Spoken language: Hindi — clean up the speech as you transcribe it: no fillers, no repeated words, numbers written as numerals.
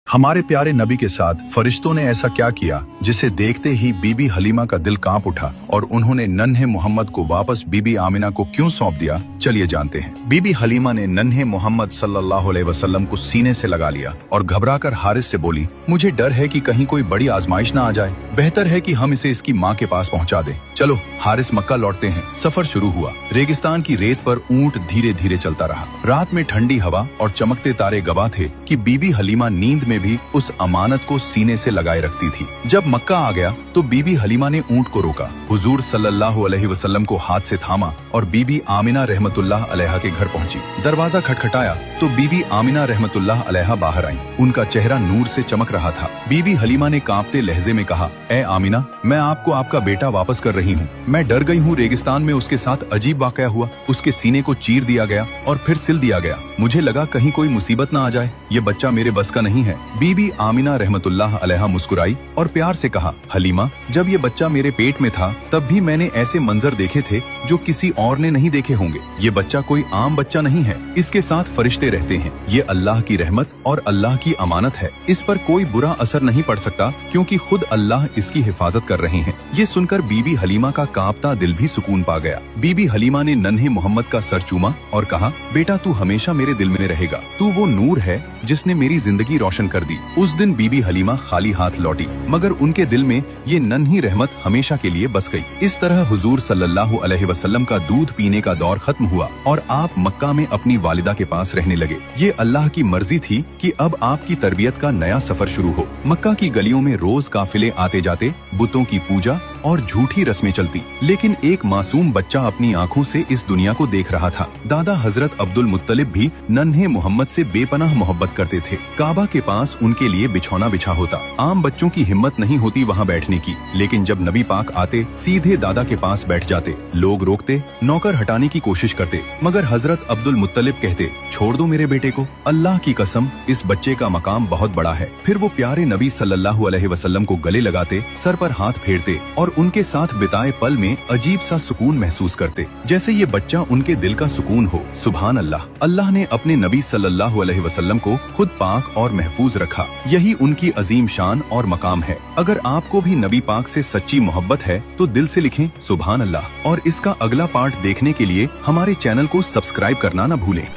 हमारे प्यारे नबी के साथ फरिश्तों ने ऐसा क्या किया जिसे देखते ही बीबी हलीमा का दिल कांप उठा और उन्होंने नन्हे मोहम्मद को वापस बीबी आमिना को क्यों सौंप दिया, चलिए जानते हैं। बीबी हलीमा ने नन्हे मोहम्मद सल्लल्लाहु अलैहि वसल्लम को सीने से लगा लिया और घबराकर हारिस से बोली, मुझे डर है कि कहीं कोई बड़ी आजमाइश ना आ जाए, बेहतर है कि हम इसे इसकी माँ के पास पहुँचा दें। चलो हारिस मक्का लौटते हैं। सफर शुरू हुआ। रेगिस्तान की रेत पर ऊंट धीरे धीरे चलता रहा। रात में ठंडी हवा और चमकते तारे गवाह थे कि बीबी हलीमा नींद में भी उस अमानत को सीने से लगाए रखती थी। जब मक्का आ गया तो बीबी हलीमा ने ऊंट को रोका, हुजूर सल्लल्लाहु अलैहि वसल्लम को हाथ से थामा और बीबी आमिना रहमतुल्लाह अलैहा के घर पहुंची। दरवाजा खटखटाया तो बीबी आमिना रहमतुल्लाह अलैहा बाहर आई। उनका चेहरा नूर से चमक रहा था। बीबी हलीमा ने कांपते लहजे में कहा, ए आमिना, मैं आपको आपका बेटा वापस कर रही हूँ। मैं डर गई हूँ, रेगिस्तान में उसके साथ अजीब वाकया हुआ। उसके सीने को चीर दिया गया और फिर सिल दिया गया। मुझे लगा कहीं कोई मुसीबत ना आ जाए, ये बच्चा मेरे बस का नहीं है। बीबी आमिना रहमतुल्लाह अलैहा मुस्कुराई और प्यार से कहा, हलीमा, जब ये बच्चा मेरे पेट में था तब भी मैंने ऐसे मंजर देखे थे जो किसी और ने नहीं देखे होंगे। ये बच्चा कोई आम बच्चा नहीं है, इसके साथ फरिश्ते रहते हैं। ये अल्लाह की रहमत और अल्लाह की अमानत है। इस पर कोई बुरा असर नहीं पड़ सकता क्योंकि खुद अल्लाह इसकी हिफाजत कर रहे हैं। ये सुनकर बीबी हलीमा का कांपता दिल भी सुकून पा गया। बीबी हलीमा ने नन्हे मोहम्मद का सर चूमा और कहा, बेटा तू हमेशा मेरे दिल में रहेगा। तू वो नूर है जिसने मेरी जिंदगी रोशन कर दी। उस दिन बीबी हलीमा खाली हाथ लौटी, मगर उनके दिल में ये नन्ही रहमत हमेशा के लिए बस गई। इस तरह हुजूर सल्लल्लाहु अलैहि वसल्लम का दूध पीने का दौर खत्म हुआ और आप मक्का में अपनी वालिदा के पास रहने लगे। ये अल्लाह की मर्जी थी कि अब आपकी तरबियत का नया सफर शुरू हो। मक्का की गलियों में रोज काफिले आते जाते, बुतों की पूजा और झूठी रस्में चलती, लेकिन एक मासूम बच्चा अपनी आंखों से इस दुनिया को देख रहा था। दादा हजरत अब्दुल मुत्तलिब भी नन्हे मोहम्मद से बेपनाह मोहब्बत करते थे। काबा के पास उनके लिए बिछौना बिछा होता। आम बच्चों की हिम्मत नहीं होती वहाँ बैठने की, लेकिन जब नबी पाक आते सीधे दादा के पास बैठ जाते। लोग रोकते, नौकर हटाने की कोशिश करते, मगर हजरत अब्दुल मुत्तलिब कहते, छोड़ दो मेरे बेटे को, अल्लाह की कसम इस बच्चे का मकाम बहुत बड़ा है। फिर वो प्यारे नबी सल्लल्लाहु अलैहि वसल्लम को गले लगाते, सर पर हाथ फेरते और उनके साथ बिताए पल में अजीब सा सुकून महसूस करते, जैसे ये बच्चा उनके दिल का सुकून हो। सुभान अल्लाह। अल्लाह ने अपने नबी सल्लल्लाहु अलैहि वसल्लम को खुद पाक और महफूज रखा। यही उनकी अजीम शान और मकाम है। अगर आपको भी नबी पाक से सच्ची मोहब्बत है तो दिल से लिखें सुभान अल्लाह। और इसका अगला पार्ट देखने के लिए हमारे चैनल को सब्सक्राइब करना न भूलें।